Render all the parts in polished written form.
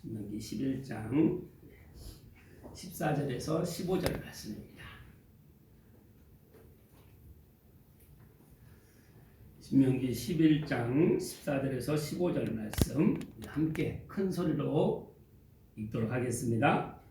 신명기 11장 14절에서 15절 말씀입니다. 신명기 11장 14절에서 15절 말씀 함께 큰 소리로 읽도록 하겠습니다.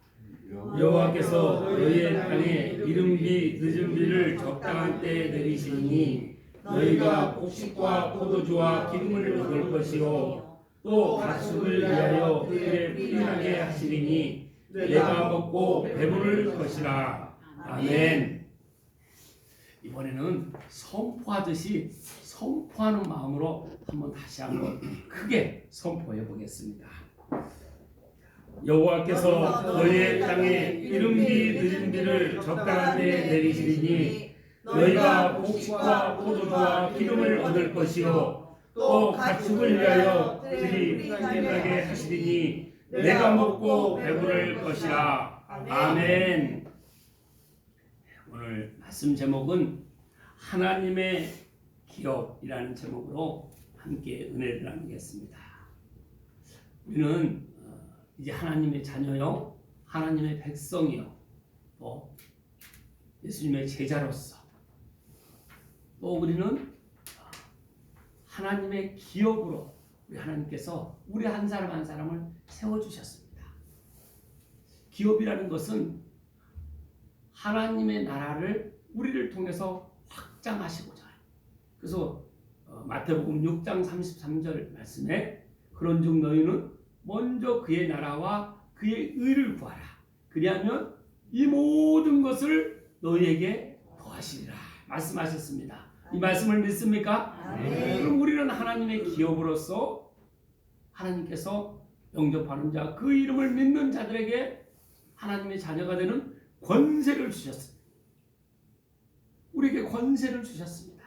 여호와께서 너희의 땅에 이른비 늦은 비를 적당한 때에 내리시니 너희가 곡식과 포도주와 기름을 얻을 것이요 또 가축을 위하여 그들의 풀리하게 하시리니 내가 먹고 배부를 것이라. 아멘. 이번에는 선포하듯이 선포하는 마음으로 다시 한번 크게 선포해 보겠습니다. 여호와께서 너희의 땅에 이른비 늦은 비를 적당한 때에 내리시리니 너희가 곡식과 포도주와 기름을 얻을 것이요 또 가축을 위하여 그들이 풀리하게 하시리니 내가 먹고 배부를 것이라. 아멘. 오늘 말씀 제목은 하나님의 기업이라는 제목으로 함께 은혜를 나누겠습니다. 우리는 이제 하나님의 자녀요, 하나님의 백성이요, 또 예수님의 제자로서, 또 우리는 하나님의 기업으로 우리 하나님께서 우리 한 사람 한 사람을 세워주셨습니다. 기업이라는 것은 하나님의 나라를 우리를 통해서 확장하시고자 해요. 그래서 마태복음 6장 33절 말씀에 그런즉 너희는 먼저 그의 나라와 그의 의를 구하라. 그리하면 이 모든 것을 너희에게 더하시리라 말씀하셨습니다. 이 말씀을 믿습니까? 네. 그럼 우리는 하나님의 기업으로서 하나님께서 영접하는 자, 그 이름을 믿는 자들에게 하나님의 자녀가 되는 권세를 주셨습니다. 우리에게 권세를 주셨습니다.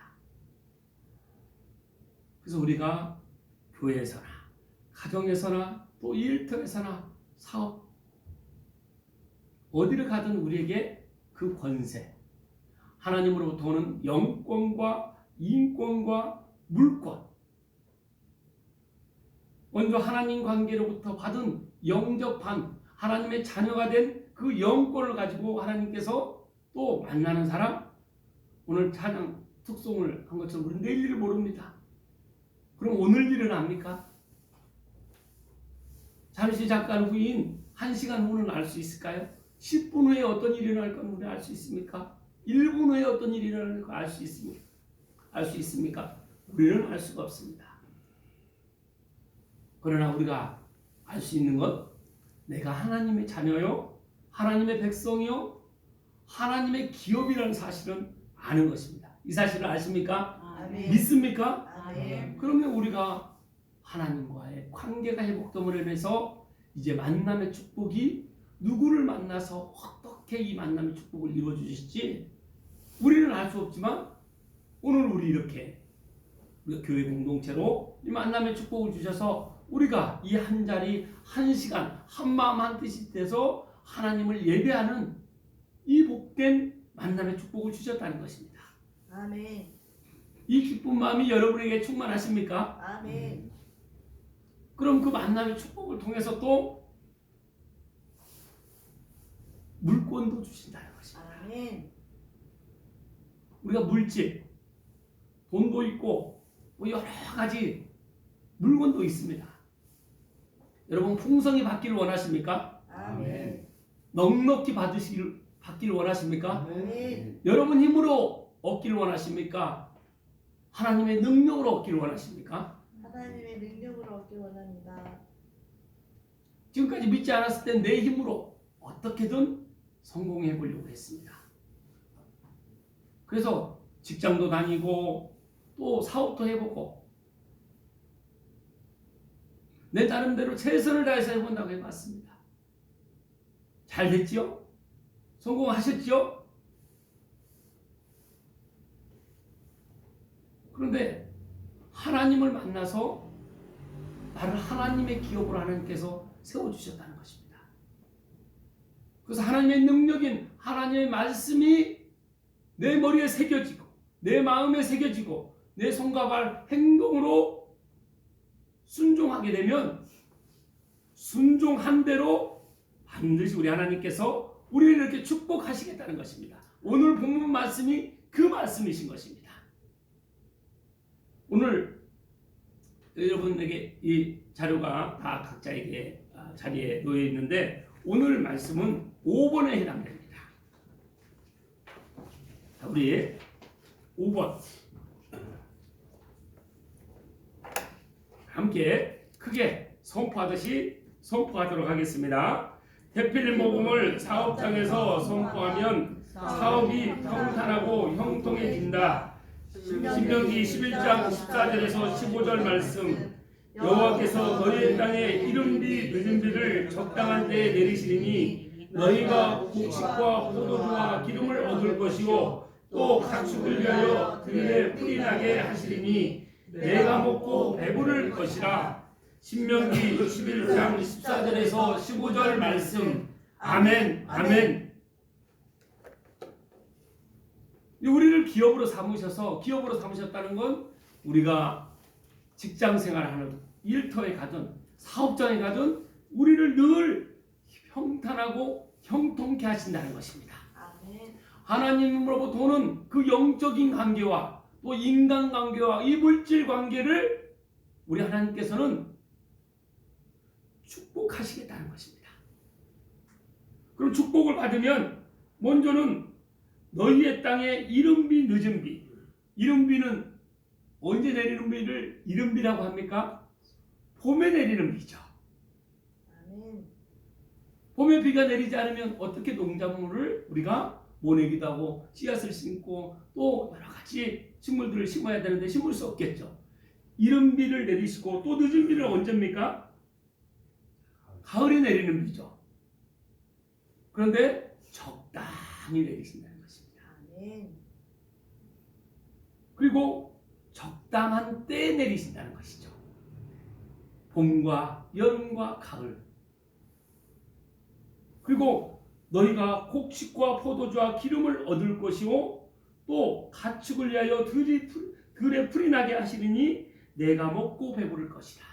그래서 우리가 교회에서나 가정에서나 또 일터에서나 사업 어디를 가든 우리에게 그 권세, 하나님으로부터 오는 영권과 인권과 물권, 먼저 하나님 관계로부터 받은 영접한 하나님의 자녀가 된 그 영권을 가지고 하나님께서 또 만나는 사람, 오늘 찬양 특송을 한 것처럼 우리는 내일 일을 모릅니다. 그럼 오늘 일은 압니까? 잠시 잠깐 후인 1시간 후는 알 수 있을까요? 10분 후에 어떤 일이 일어날 건 우리는 알 수 있습니까? 1분 후에 어떤 일이 일어날 건 알 수 있습니까? 알 수 있습니까? 우리는 알 수가 없습니다. 그러나 우리가 알 수 있는 것, 내가 하나님의 자녀요, 하나님의 백성이요, 하나님의 기업이라는 사실은 아는 것입니다. 이 사실을 아십니까? 아멘. 믿습니까? 아멘. 그러면 우리가 하나님과의 관계가 회복됨으로 인해서 이제 만남의 축복이 누구를 만나서 어떻게 이 만남의 축복을 이루어 주실지 우리는 알 수 없지만 오늘 우리가 교회 공동체로 이 만남의 축복을 주셔서 우리가 이 한 자리 한 시간 한 마음 한 뜻이 돼서 하나님을 예배하는 이 복된 만남의 축복을 주셨다는 것입니다. 아멘. 이 기쁜 마음이 여러분에게 충만하십니까? 아멘. 그럼 그 만남의 축복을 통해서 또 물권도 주신다는 것입니다. 아멘. 우리가 물질, 돈도 있고 뭐 여러 가지 물건도 있습니다. 여러분 풍성히 받기를 원하십니까? 아멘. 넉넉히 받기를 원하십니까? 아멘. 여러분 힘으로 얻기를 원하십니까? 하나님의 능력으로 얻기를 원하십니까? 하나님의 능력으로 얻기 원합니다. 지금까지 믿지 않았을 때 내 힘으로 어떻게든 성공해 보려고 했습니다. 그래서 직장도 다니고 또 사업도 해보고 내 나름대로 최선을 다해서 해본다고 해봤습니다. 잘 됐지요? 성공하셨지요? 그런데 하나님을 만나서 나를 하나님의 기업으로 하나님께서 세워주셨다는 것입니다. 그래서 하나님의 능력인 하나님의 말씀이 내 머리에 새겨지고 내 마음에 새겨지고 내 손과 발 행동으로 순종하게 되면 순종한 대로 반드시 우리 하나님께서 우리를 이렇게 축복하시겠다는 것입니다. 오늘 본문 말씀이 그 말씀이신 것입니다. 오늘 여러분에게 이 자료가 다 각자에게 자리에 놓여 있는데 오늘 말씀은 5번에 해당됩니다. 자, 우리 5번 함께 크게 선포하도록 하겠습니다. 대필 모금을 사업장에서 선포하면 사업이 평탄하고 형통해진다. 신명기 11장 14절에서 15절 말씀, 여호와께서 너희의 땅에 이른비 늦은비를 적당한 때에 내리시리니 너희가 곡식과 포도주와 기름을 얻을 것이요 또 가축을 위하여 들에 풀이 나게 하시리니 내가 먹고 배부를 것이라. 신명기 11장 14절에서 15절 말씀. 아멘, 아멘. 우리를 기업으로 삼으셨다는 건 우리가 직장 생활하는 일터에 가든 사업장에 가든 우리를 늘 평탄하고 형통케 하신다는 것입니다. 아멘. 하나님으로부터는 그 영적인 관계와 또 인간 관계와 이 물질 관계를 우리 하나님께서는 축복하시겠다는 것입니다. 그럼 축복을 받으면 먼저는 너희의 땅에 이른비 늦은비, 이른비는 언제 내리는 비를 이른비라고 합니까? 봄에 내리는 비죠. 아멘. 봄에 비가 내리지 않으면 어떻게 농작물을 우리가 모내기도 하고 씨앗을 심고 또 여러 가지 식물들을 심어야 되는데 심을 수 없겠죠. 이른 비를 내리시고 또 늦은 비는 언제입니까? 가을에 내리는 비죠. 그런데 적당히 내리신다는 것입니다. 아멘. 그리고 적당한 때에 내리신다는 것이죠. 봄과 여름과 가을. 그리고 너희가 곡식과 포도주와 기름을 얻을 것이요 또 가축을 위하여 들에 풀이 나게 하시리니 내가 먹고 배부를 것이다.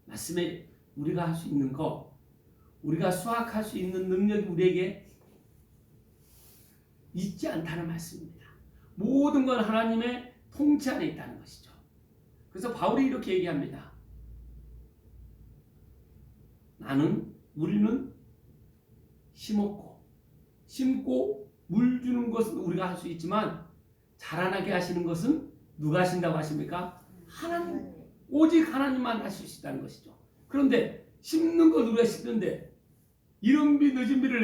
말씀에 우리가 할 수 있는 거, 우리가 수확할 수 있는 능력이 우리에게 있지 않다는 말씀입니다. 모든 건 하나님의 통치 안에 있다는 것이죠. 그래서 바울이 이렇게 얘기합니다. 우리는 심고 물 주는 것은 우리가 할 수 있지만 자라나게 하시는 것은 누가 하신다고 하십니까? 하나님. 오직 하나님만 하실 수 있다는 것이죠. 그런데 심는 거 누가 심는데 이른 비 늦은 비를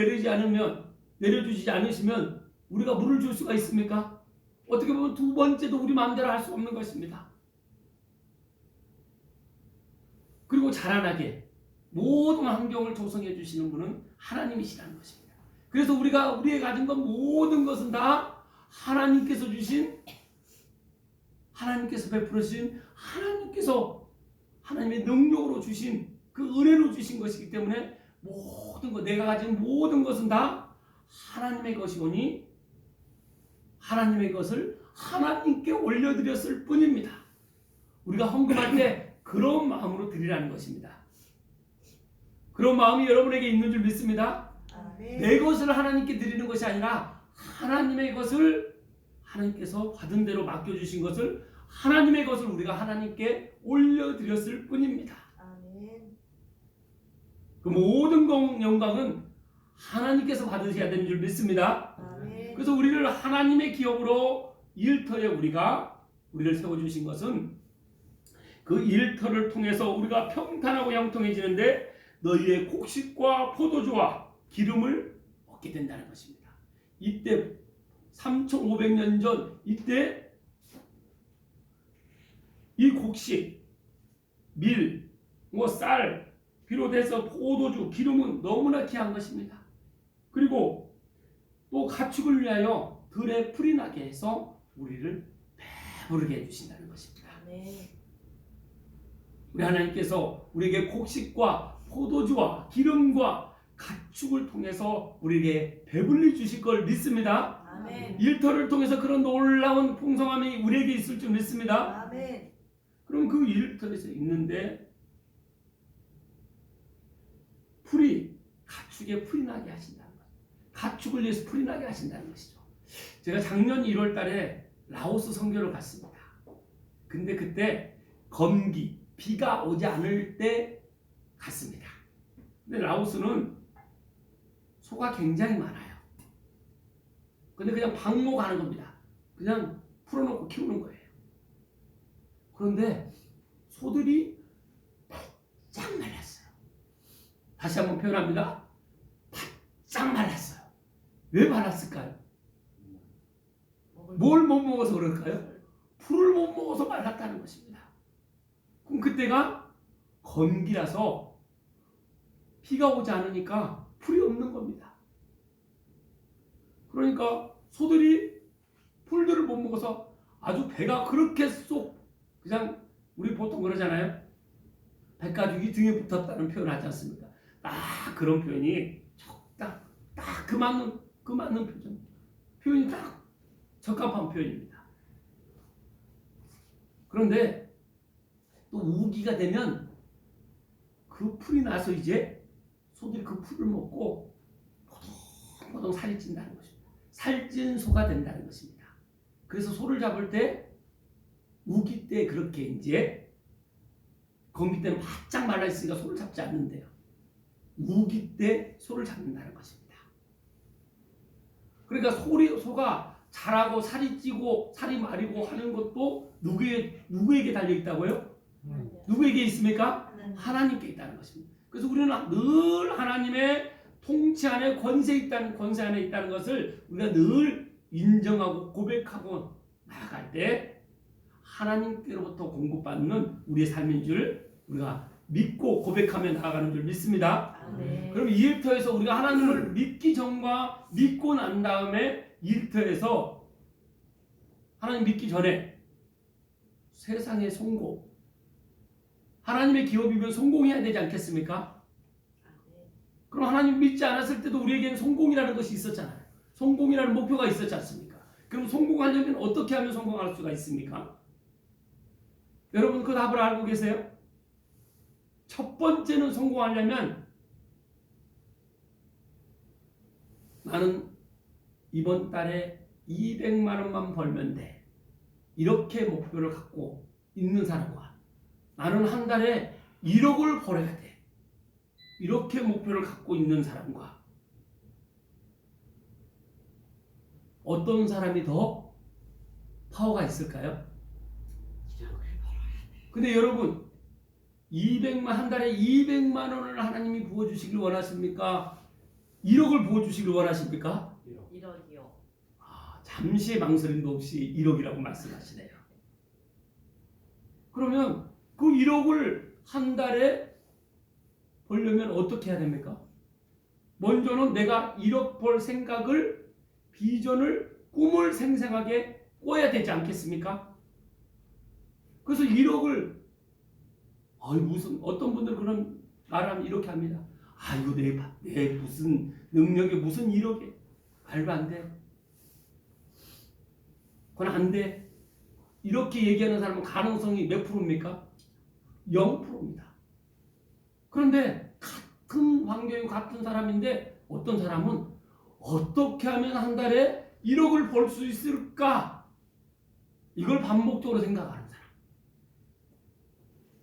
내려주시지 않으시면 우리가 물을 줄 수가 있습니까? 어떻게 보면 두 번째도 우리 마음대로 할 수 없는 것입니다. 그리고 자라나게 모든 환경을 조성해 주시는 분은 하나님이시라는 것입니다. 그래서 우리의 가진 것 모든 것은 다 하나님께서 주신, 하나님께서 베풀으신, 하나님의 능력으로 주신 그 은혜로 주신 것이기 때문에 모든 것, 내가 가진 모든 것은 다 하나님의 것이오니 하나님의 것을 하나님께 올려드렸을 뿐입니다. 우리가 헌금할 때 그런 마음으로 드리라는 것입니다. 그런 마음이 여러분에게 있는 줄 믿습니다. 아멘. 내 것을 하나님께 드리는 것이 아니라 하나님의 것을 하나님께서 받은 대로 맡겨주신 것을 하나님의 것을 우리가 하나님께 올려드렸을 뿐입니다. 아멘. 그 모든 영광은 하나님께서 받으셔야 되는 줄 믿습니다. 아멘. 그래서 우리를 하나님의 기업으로 일터에 우리를 세워주신 것은 그 일터를 통해서 우리가 평탄하고 형통해지는데 너희의 곡식과 포도주와 기름을 얻게 된다는 것입니다. 이때 3500년 전 이때 이 곡식, 밀, 쌀 비롯해서 포도주, 기름은 너무나 귀한 것입니다. 그리고 또 가축을 위하여 들에 풀이 나게 해서 우리를 배부르게 해주신다는 것입니다. 아멘. 우리 하나님께서 우리에게 곡식과 포도주와 기름과 가축을 통해서 우리에게 배불리 주실 걸 믿습니다. 아멘. 일터를 통해서 그런 놀라운 풍성함이 우리에게 있을 줄 믿습니다. 아멘. 그럼 그 일터에서 있는데 가축에 풀이 나게 하신다는 거죠. 가축을 위해서 풀이 나게 하신다는 것이죠. 제가 작년 1월 달에 라오스 선교를 갔습니다. 근데 그때 건기, 비가 오지 않을 때 갔습니다. 근데 라오스는 소가 굉장히 많아요. 근데 그냥 방목하는 겁니다. 그냥 풀어놓고 키우는 거예요. 그런데 소들이 바짝 말랐어요. 다시 한번 표현합니다. 바짝 말랐어요. 왜 말랐을까요? 뭘 못 먹어서 그럴까요? 풀을 못 먹어서 말랐다는 것입니다. 그럼 그때가 건기라서 비가 오지 않으니까 풀이 없는 겁니다. 그러니까 소들이 풀들을 못 먹어서 아주 배가 그렇게 쏙 그냥 우리 보통 그러잖아요. 백가죽이 등에 붙었다는 표현 하지 않습니까? 딱 그런 표현이 딱 그 맞는 표현이 딱 적합한 표현입니다. 그런데 또 우기가 되면 그 풀이 나서 이제 소들이 그 풀을 먹고 포동포동 살이 찐다는 것입니다. 살찐 소가 된다는 것입니다. 그래서 소를 잡을 때 우기 때 그렇게 이제 건기 때는 바짝 말라 있으니까 소를 잡지 않는데요. 우기 때 소를 잡는다는 것입니다. 그러니까 소가 자라고 살이 찌고 살이 마르고 하는 것도 누구에게 달려 있다고요? 누구에게 있습니까? 하나님께 있다는 것입니다. 그래서 우리는 늘 하나님의 통치 안에 권세 안에 있다는 것을 우리가 늘 인정하고 고백하고 나아갈 때 하나님께로부터 공급받는 우리의 삶인 줄 우리가 믿고 고백하며 나아가는 줄 믿습니다. 그럼 이 일터에서 우리가 하나님을 믿기 전과 믿고 난 다음에 이 일터에서 하나님 믿기 전에 세상의 성공, 하나님의 기업이면 성공해야 되지 않겠습니까? 그럼 하나님 믿지 않았을 때도 우리에게는 성공이라는 것이 있었잖아요. 성공이라는 목표가 있었지 않습니까? 그럼 성공하려면 어떻게 하면 성공할 수가 있습니까? 여러분 그 답을 알고 계세요? 첫 번째는 성공하려면 나는 이번 달에 200만 원만 벌면 돼. 이렇게 목표를 갖고 있는 사람과 나는 한 달에 1억을 벌어야 돼. 이렇게 목표를 갖고 있는 사람과 어떤 사람이 더 파워가 있을까요? 근데 여러분 한 달에 200만 원을 하나님이 부어주시길 원하십니까? 1억을 부어주시길 원하십니까? 1억이요. 잠시의 망설임도 없이 1억이라고 말씀하시네요. 그러면 그 1억을 한 달에 벌려면 어떻게 해야 됩니까? 먼저는 내가 1억 벌 생각을, 비전을, 꿈을 생생하게 꿔야 되지 않겠습니까? 그래서 1억을 무슨 어떤 분들 그런 말하면 이렇게 합니다. 이거 내 무슨 능력에 무슨 1억에 말도 안 돼. 그건 안 돼. 이렇게 얘기하는 사람은 가능성이 몇 프로입니까? 0%입니다. 그런데 같은 환경, 같은 사람인데 어떤 사람은 어떻게 하면 한 달에 1억을 벌 수 있을까? 이걸 반복적으로 생각하는 사람.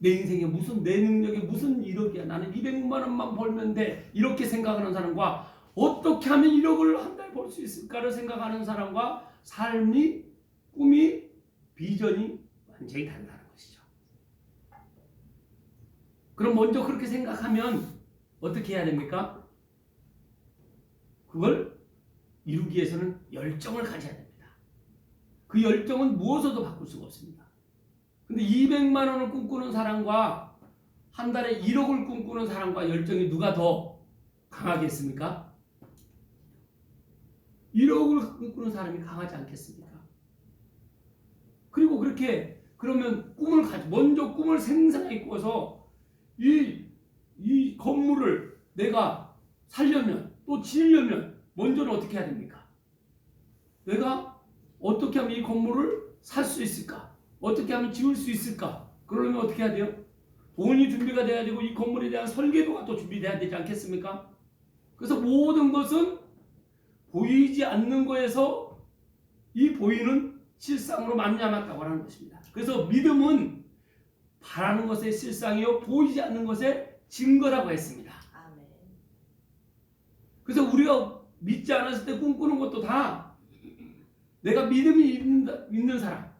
내 인생에 내 능력에 무슨 1억이야. 나는 200만 원만 벌면 돼. 이렇게 생각하는 사람과 어떻게 하면 1억을 한 달에 벌 수 있을까를 생각하는 사람과 삶이, 꿈이, 비전이 완전히 다르다는 것이죠. 그럼 먼저 그렇게 생각하면 어떻게 해야 됩니까? 그걸 이루기 위해서는 열정을 가져야 됩니다. 그 열정은 무엇으로도 바꿀 수가 없습니다. 근데 200만 원을 꿈꾸는 사람과 한 달에 1억을 꿈꾸는 사람과 열정이 누가 더 강하겠습니까? 1억을 꿈꾸는 사람이 강하지 않겠습니까? 그리고 그렇게 그러면 먼저 꿈을 생생하게 꿔서 이 건물을 내가 살려면 또 지으려면 먼저는 어떻게 해야 됩니까? 내가 어떻게 하면 이 건물을 살 수 있을까? 어떻게 하면 지을 수 있을까? 그러려면 어떻게 해야 돼요? 돈이 준비가 돼야 되고 이 건물에 대한 설계도가 또 준비돼야 되지 않겠습니까? 그래서 모든 것은 보이지 않는 거에서 이 보이는 실상으로 말미암았다고 하는 것입니다. 그래서 믿음은 바라는 것의 실상이요 보이지 않는 것의 증거라고 했습니다. 아멘. 그래서 우리가 믿지 않았을 때 꿈꾸는 것도 다 내가 믿음이 있는 사람,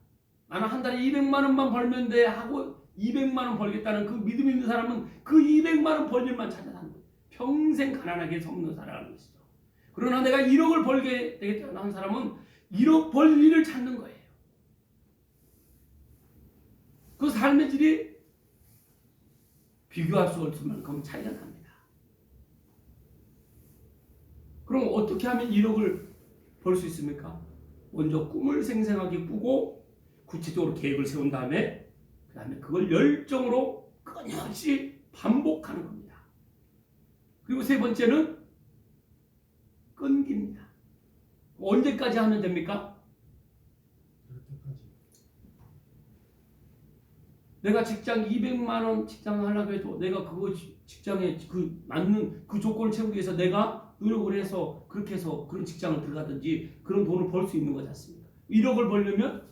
나는 한 달에 200만 원만 벌면 돼 하고 200만 원 벌겠다는 그 믿음이 있는 사람은 그 200만 원 벌 일만 찾아다니는 거예요. 평생 가난하게 섬는 살아가는 것이죠. 그러나 내가 1억을 벌게 되겠다는 하는 사람은 1억 벌 일을 찾는 거예요. 그 삶의 질이 비교할 수 없을 만큼 차이가 납니다. 그럼 어떻게 하면 1억을 벌 수 있습니까? 먼저 꿈을 생생하게 꾸고 구체적으로 계획을 세운 다음에 그 다음에 그걸 열정으로 끊임없이 반복하는 겁니다. 그리고 세 번째는 끈기입니다. 언제까지 하면 됩니까? 내가 직장 200만 원 직장을 하려고 해도 내가 그거 직장에 그 맞는 그 조건을 채우기 위해서 내가 노력을 해서 그렇게 해서 그런 직장을 들어가든지 그런 돈을 벌 수 있는 거지 않습니까? 1억을 벌려면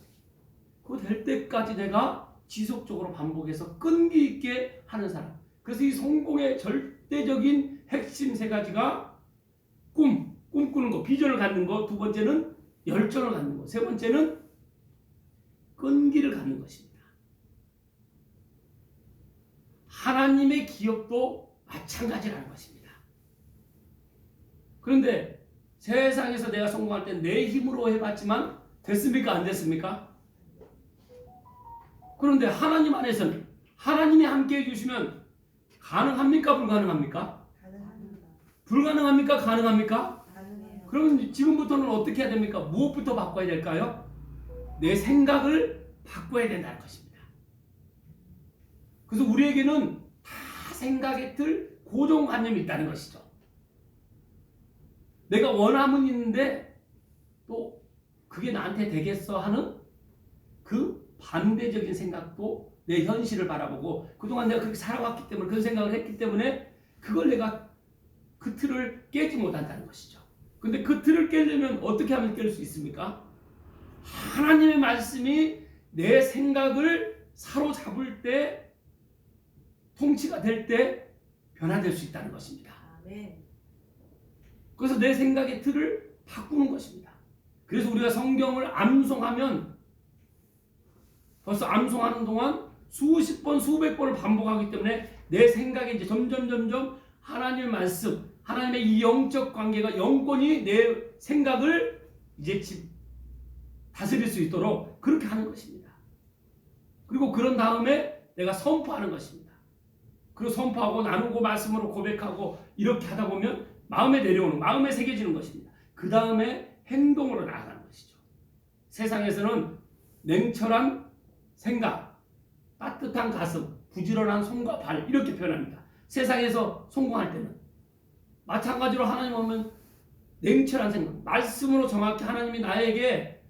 그거 될 때까지 내가 지속적으로 반복해서 끈기 있게 하는 사람. 그래서 이 성공의 절대적인 핵심 세 가지가 꿈꾸는 거, 비전을 갖는 거, 두 번째는 열정을 갖는 거, 세 번째는 끈기를 갖는 것입니다. 하나님의 기업도 마찬가지라는 것입니다. 그런데 세상에서 내가 성공할 때 내 힘으로 해봤지만 됐습니까? 안 됐습니까? 그런데 하나님 안에서는 하나님이 함께 해주시면 가능합니까? 불가능합니까? 가능합니다. 불가능합니까? 가능합니까? 가능해요. 그럼 지금부터는 어떻게 해야 됩니까? 무엇부터 바꿔야 될까요? 내 생각을 바꿔야 된다는 것입니다. 그래서 우리에게는 다 생각의 틀, 고정관념이 있다는 것이죠. 내가 원함은 있는데 또 그게 나한테 되겠어 하는 그 반대적인 생각도 내 현실을 바라보고 그동안 내가 그렇게 살아왔기 때문에 그런 생각을 했기 때문에 그걸 내가 그 틀을 깨지 못한다는 것이죠. 근데 그 틀을 깨려면 어떻게 하면 깰 수 있습니까? 하나님의 말씀이 내 생각을 사로잡을 때 통치가 될 때 변화될 수 있다는 것입니다. 아멘. 그래서 내 생각의 틀을 바꾸는 것입니다. 그래서 우리가 성경을 암송하면 벌써 암송하는 동안 수십 번, 수백 번을 반복하기 때문에 내 생각이 이제 점점 하나님의 말씀, 하나님의 이 영적 관계가 영권이 내 생각을 이제 다스릴 수 있도록 그렇게 하는 것입니다. 그리고 그런 다음에 내가 선포하는 것입니다. 그리고 선포하고 나누고 말씀으로 고백하고 이렇게 하다 보면 마음에 내려오는, 마음에 새겨지는 것입니다. 그 다음에 행동으로 나아가는 것이죠. 세상에서는 냉철한 생각, 따뜻한 가슴, 부지런한 손과 발 이렇게 표현합니다. 세상에서 성공할 때는 마찬가지로 하나님 오면 냉철한 생각, 말씀으로 정확히 하나님이 나에게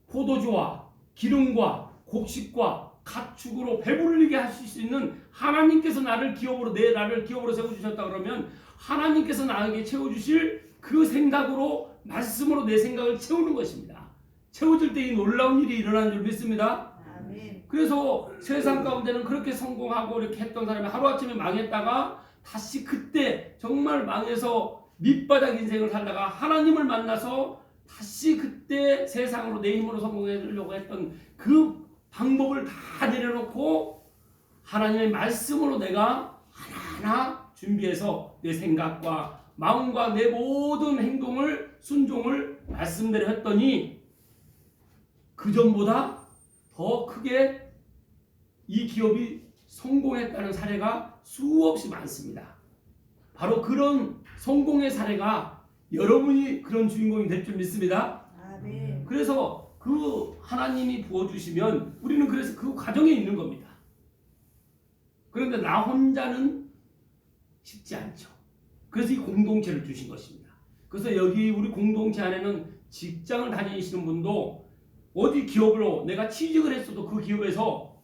포도주와 기름과 곡식과 가축으로 배부르게 하실 수 있는 하나님께서 나를 기업으로 세워주셨다 그러면 하나님께서 나에게 채워주실 그 생각으로 말씀으로 내 생각을 채우는 것입니다. 채워질 때 이 놀라운 일이 일어나는 줄 믿습니다. 아멘. 그래서 세상 가운데는 그렇게 성공하고 이렇게 했던 사람이 하루아침에 망했다가 다시 그때 정말 망해서 밑바닥 인생을 살다가 하나님을 만나서 다시 그때 세상으로 내 힘으로 성공하려고 했던 그 방법을 다 내려놓고 하나님의 말씀으로 내가 하나하나 준비해서 내 생각과 마음과 내 모든 행동을 순종을 말씀대로 했더니 그 전보다 더 크게 이 기업이 성공했다는 사례가 수없이 많습니다. 바로 그런 성공의 사례가 여러분이 그런 주인공이 될 줄 믿습니다. 아멘. 그래서 그 하나님이 부어주시면 우리는 그래서 그 과정에 있는 겁니다. 그런데 나 혼자는 쉽지 않죠. 그래서 이 공동체를 주신 것입니다. 그래서 여기 우리 공동체 안에는 직장을 다니시는 분도 어디 기업으로 내가 취직을 했어도 그 기업에서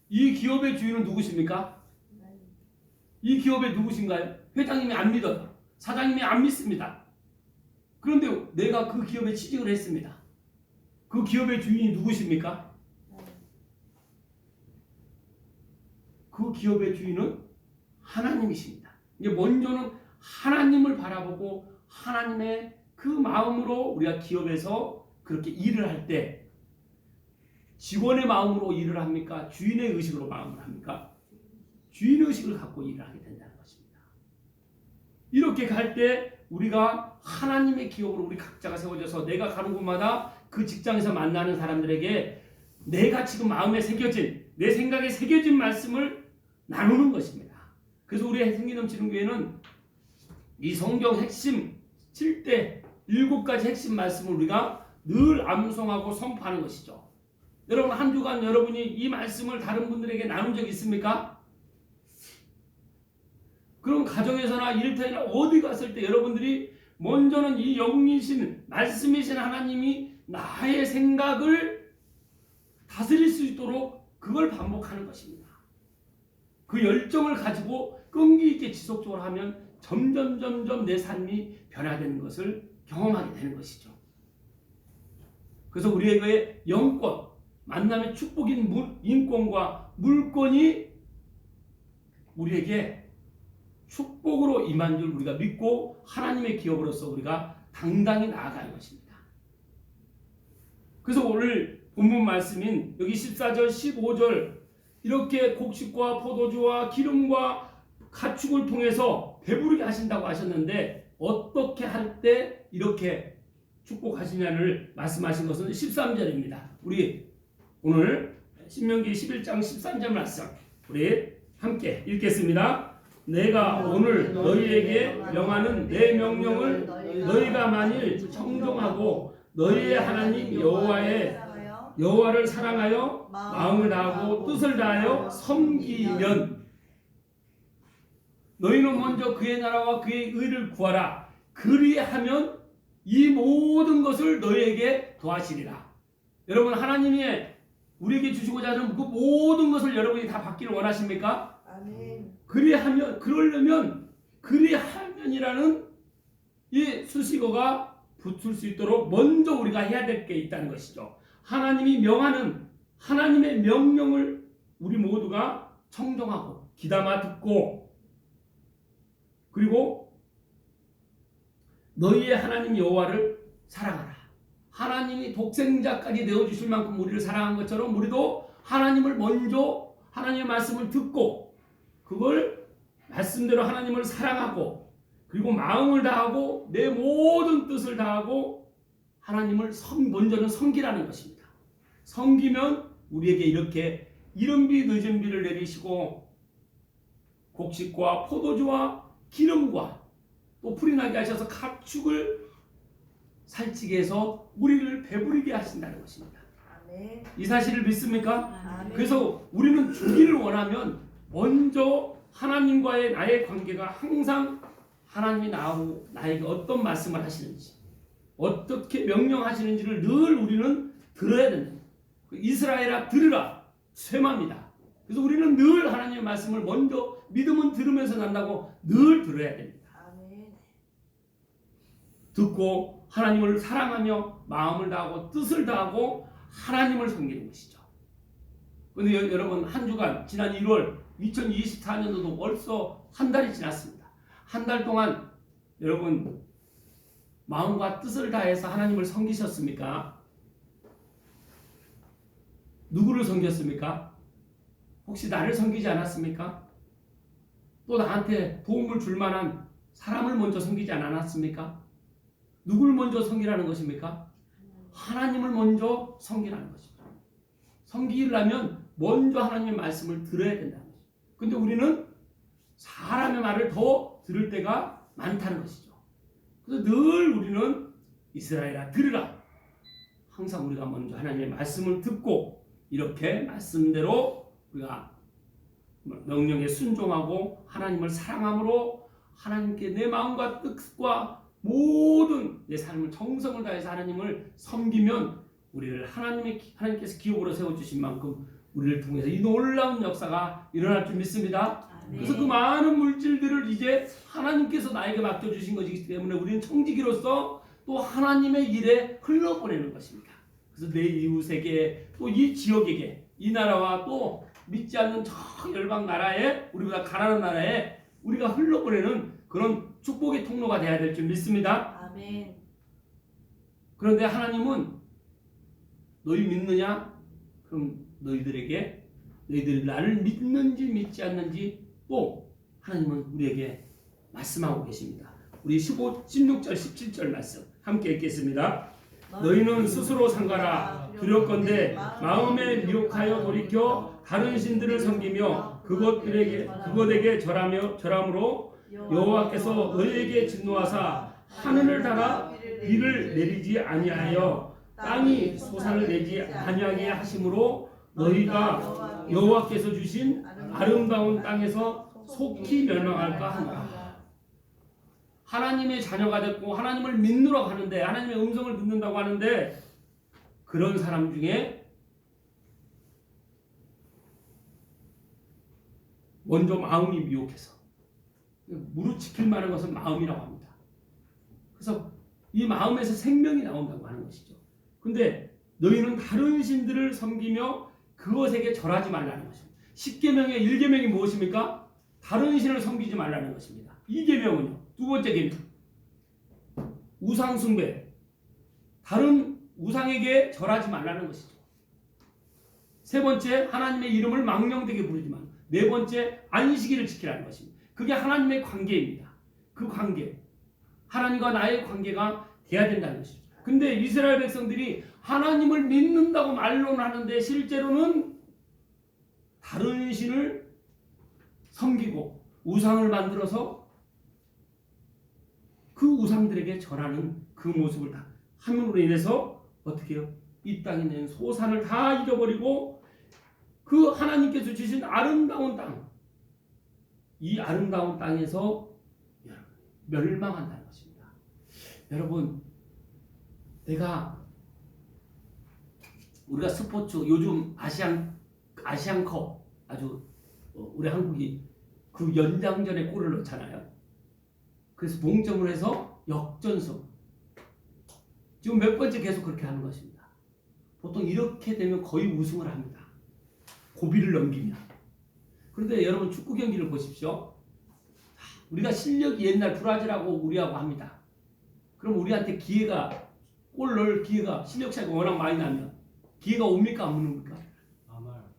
이 기업의 주인은 누구십니까? 이 기업의 누구신가요? 회장님이 안 믿어요. 사장님이 안 믿습니다. 그런데 내가 그 기업에 취직을 했습니다. 그 기업의 주인이 누구십니까? 그 기업의 주인은 하나님이십니다. 이제 먼저는 하나님을 바라보고 하나님의 그 마음으로 우리가 기업에서 그렇게 일을 할 때 직원의 마음으로 일을 합니까? 주인의 의식으로 마음을 합니까? 주인의 의식을 갖고 일을 하게 된다는 것입니다. 이렇게 갈 때 우리가 하나님의 기업으로 우리 각자가 세워져서 내가 가는 곳마다 그 직장에서 만나는 사람들에게 내가 지금 마음에 새겨진 내 생각에 새겨진 말씀을 나누는 것입니다. 그래서 우리 생기 넘치는 교회는 이 성경 핵심 7대 7가지 핵심 말씀을 우리가 늘 암송하고 선포하는 것이죠. 여러분 한 주간 여러분이 이 말씀을 다른 분들에게 나눈 적 있습니까? 그럼 가정에서나 일터에나 어디 갔을 때 여러분들이 먼저는 이 영이신 말씀이신 하나님이 나의 생각을 다스릴 수 있도록 그걸 반복하는 것입니다. 그 열정을 가지고 끈기 있게 지속적으로 하면 점점 내 삶이 변화되는 것을 경험하게 되는 것이죠. 그래서 우리에게 영권, 만남의 축복인 인권과 물권이 우리에게 축복으로 임한 줄 우리가 믿고 하나님의 기업으로서 우리가 당당히 나아가는 것입니다. 그래서 오늘 본문 말씀인 여기 14절 15절 이렇게 곡식과 포도주와 기름과 가축을 통해서 배부르게 하신다고 하셨는데 어떻게 할 때 이렇게 축복하시냐를 말씀하신 것은 13절입니다. 우리 오늘 신명기 11장 13절 말씀 우리 함께 읽겠습니다. 내가 오늘 너희에게 명하는 내 명령을 너희가 만일 청종하고 너희의 하나님 여호와를 사랑하여 마음을 다하고 뜻을 다하여 섬기면 너희는 먼저 그의 나라와 그의 의를 구하라. 그리하면 이 모든 것을 너희에게 더하시리라. 여러분 하나님이 우리에게 주시고자 하는 그 모든 것을 여러분이 다 받기를 원하십니까? 아멘. 그리하면이라는 이 수식어가 붙을 수 있도록 먼저 우리가 해야 될 게 있다는 것이죠. 하나님이 명하는 하나님의 명령을 우리 모두가 청정하고 귀담아 듣고 그리고 너희의 하나님 여호와를 사랑하라. 하나님이 독생자까지 내어주실 만큼 우리를 사랑한 것처럼 우리도 하나님을 먼저 하나님의 말씀을 듣고 그걸 말씀대로 하나님을 사랑하고 그리고 마음을 다하고 내 모든 뜻을 다하고 하나님을 먼저는 섬기라는 것입니다. 섬기면 우리에게 이렇게 이른비 늦은비를 내리시고 곡식과 포도주와 기름과 또 풀이 나게 하셔서 가축을 살찌게 해서 우리를 배부르게 하신다는 것입니다. 아멘. 이 사실을 믿습니까? 아멘. 그래서 우리는 주기를 원하면 먼저 하나님과의 나의 관계가 항상 하나님이 나에게 어떤 말씀을 하시는지 어떻게 명령하시는지를 늘 우리는 들어야 된다. 이스라엘아 들으라 쇠마입니다. 그래서 우리는 늘 하나님의 말씀을 먼저 믿음은 들으면서 난다고 늘 들어야 됩니다. 아멘. 듣고 하나님을 사랑하며 마음을 다하고 뜻을 다하고 하나님을 섬기는 것이죠. 그런데 여러분 한 주간 지난 1월 2024년도도 벌써 한 달이 지났습니다. 한 달 동안 여러분 마음과 뜻을 다해서 하나님을 섬기셨습니까? 누구를 섬겼습니까? 혹시 나를 섬기지 않았습니까? 또 나한테 도움을 줄 만한 사람을 먼저 섬기지 않았습니까? 누굴 먼저 섬기라는 것입니까? 하나님을 먼저 섬기라는 것입니다. 섬기려면 먼저 하나님의 말씀을 들어야 된다는 것입니다. 근데 우리는 사람의 말을 더 들을 때가 많다는 것이죠. 그래서 늘 우리는 이스라엘아 들으라. 항상 우리가 먼저 하나님의 말씀을 듣고 이렇게 말씀대로 우리가 명령에 순종하고 하나님을 사랑함으로 하나님께 내 마음과 뜻과 모든 내 삶을 정성을 다해서 하나님을 섬기면 우리를 하나님께서 기업으로 세워주신 만큼 우리를 통해서 이 놀라운 역사가 일어날 줄 믿습니다. 그래서 그 많은 물질들을 이제 하나님께서 나에게 맡겨주신 것이기 때문에 우리는 청지기로서 또 하나님의 일에 흘러보내는 것입니다. 그래서 내 이웃에게 또 이 지역에게 이 나라와 또 믿지 않는 저 열방 나라에 우리보다 가난한 나라에 우리가 흘러보내는 그런 축복의 통로가 되어야 될 줄 믿습니다. 아멘. 그런데 하나님은 너희 믿느냐? 그럼 너희들에게 너희들이 나를 믿는지 믿지 않는지 또 하나님은 우리에게 말씀하고 계십니다. 우리 16절 17절 말씀 함께 읽겠습니다. 너희는 스스로 삼가라. 두렵건대 마음에 미혹하여 돌이켜 다른 신들을 섬기며 그것에게 절함으로 여호와께서 너희에게 진노하사 하늘을 닫아 비를 내리지 아니하여 땅이 소산을 내지 아니하게 하심으로 너희가 여호와께서 주신 아름다운 땅에서 속히 멸망할까 하노라. 하나님의 자녀가 됐고 하나님을 믿으러 가는데 하나님의 음성을 듣는다고 하는데 그런 사람 중에 먼저 마음이 미혹해서 무릎 지킬 만한 것은 마음이라고 합니다. 그래서 이 마음에서 생명이 나온다고 하는 것이죠. 근데 너희는 다른 신들을 섬기며 그것에게 절하지 말라는 것입니다. 10계명의 1계명이 무엇입니까? 다른 신을 섬기지 말라는 것입니다. 2계명은요. 두 번째 계명. 우상 숭배. 다른 우상에게 절하지 말라는 것이죠. 세 번째, 하나님의 이름을 망령되게 부르지 마. 네 번째, 안식일을 지키라는 것입니다. 그게 하나님의 관계입니다. 그 관계. 하나님과 나의 관계가 돼야 된다는 것이죠. 근데 이스라엘 백성들이 하나님을 믿는다고 말로는 하는데 실제로는 다른 신을 섬기고 우상을 만들어서 그 우상들에게 절하는 그 모습을 다 함으로 인해서 어떻게 해요? 이 땅에 있는 소산을 다 잃어버리고 그 하나님께서 주신 아름다운 땅, 이 아름다운 땅에서 멸망한다는 것입니다. 여러분, 우리가 스포츠 요즘 아시안컵 아주 우리 한국이 그 연장전에 골을 넣잖아요. 그래서 동점을 해서 역전승. 지금 몇 번째 계속 그렇게 하는 것입니다. 보통 이렇게 되면 거의 우승을 합니다. 고비를 넘기면. 그런데 여러분 축구 경기를 보십시오. 우리가 실력이 옛날 브라질하고 우리하고 합니다. 그럼 우리한테 골 넣을 기회가 실력 차이가 워낙 많이 나면 기회가 옵니까 안 옵니까?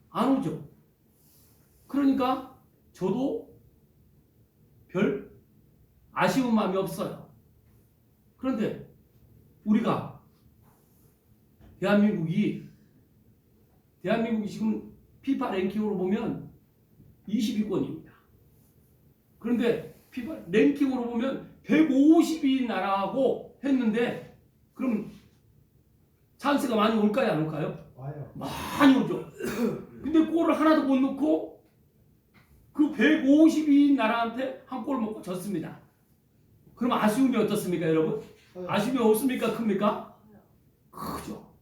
안 오죠. 그러니까 저도 별 아쉬운 마음이 없어요. 그런데 우리가 대한민국이 지금 피파 랭킹으로 보면 20위권입니다. 그런데 피파 랭킹으로 보면 150위 나라하고 했는데 그럼 찬스가 많이 올까요? 안 올까요? 와요. 많이 오죠. 근데 골을 하나도 못 넣고 그 150위 나라한테 한 골 먹고 졌습니다. 그럼 아쉬움이 어떻습니까, 여러분? 아쉬움이 없습니까? 큽니까? 크죠.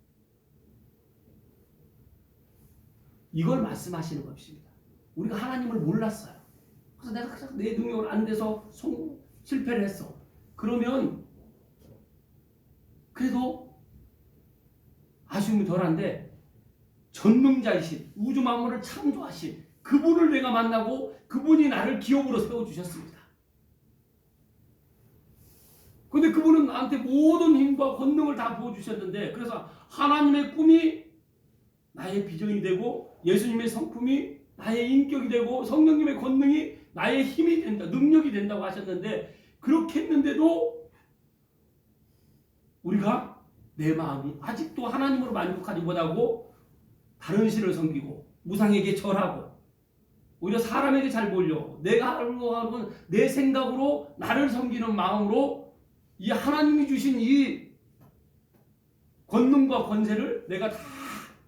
이걸 말씀하시는 것입니다. 우리가 하나님을 몰랐어요. 그래서 내가 내 능력으로 안 돼서 실패를 했어. 그러면 그래도 아쉬움이 덜한데 전능자이신 우주 만물을 창조하신 그분을 내가 만나고 그분이 나를 기업으로 세워주셨습니다. 근데 그분은 나한테 모든 힘과 권능을 다 부어주셨는데 그래서 하나님의 꿈이 나의 비전이 되고 예수님의 성품이 나의 인격이 되고 성령님의 권능이 나의 힘이 된다, 능력이 된다고 하셨는데 그렇게 했는데도 우리가 내 마음이 아직도 하나님으로 만족하지 못하고 다른 신을 섬기고 우상에게 절하고 오히려 사람에게 잘 보이려고 내가 하려고 하는 내 생각으로 나를 섬기는 마음으로 이 하나님이 주신 이 권능과 권세를 내가 다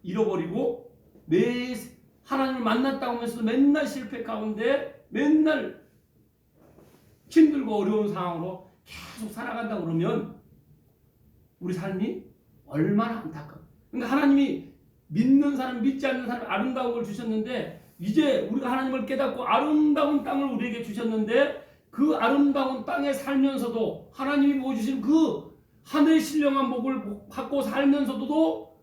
잃어버리고 매 하나님을 만났다고 하면서도 맨날 실패 가운데 맨날 힘들고 어려운 상황으로 계속 살아간다 그러면 우리 삶이 얼마나 안타까워. 그러니까 하나님이 믿는 사람, 믿지 않는 사람 아름다운 걸 주셨는데 이제 우리가 하나님을 깨닫고 아름다운 땅을 우리에게 주셨는데 그 아름다운 땅에 살면서도 하나님이 보여주신 그 하늘의 신령한 복을 받고 살면서도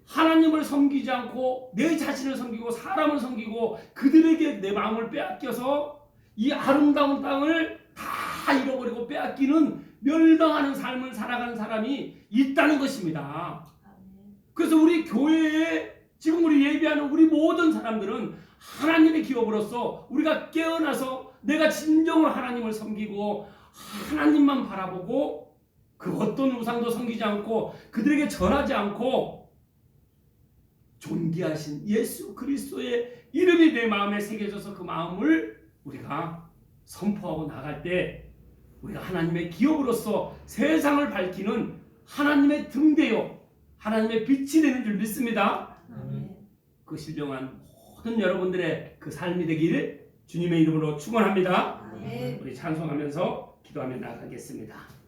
하나님을 섬기지 않고 내 자신을 섬기고 사람을 섬기고 그들에게 내 마음을 빼앗겨서 이 아름다운 땅을 다 잃어버리고 빼앗기는 멸망하는 삶을 살아가는 사람이 있다는 것입니다. 아멘. 그래서 우리 교회에 지금 우리 예배하는 우리 모든 사람들은 하나님의 기업으로서 우리가 깨어나서 내가 진정으로 하나님을 섬기고 하나님만 바라보고 그 어떤 우상도 섬기지 않고 그들에게 절하지 않고 존귀하신 예수 그리스도의 이름이 내 마음에 새겨져서 그 마음을 우리가 선포하고 나갈 때 우리가 하나님의 기업으로서 세상을 밝히는 하나님의 등대요 하나님의 빛이 되는 줄 믿습니다. 아멘. 그 신령한 모든 여러분들의 그 삶이 되기를 주님의 이름으로 축원합니다. 아멘. 우리 찬송하면서 기도하며 나가겠습니다.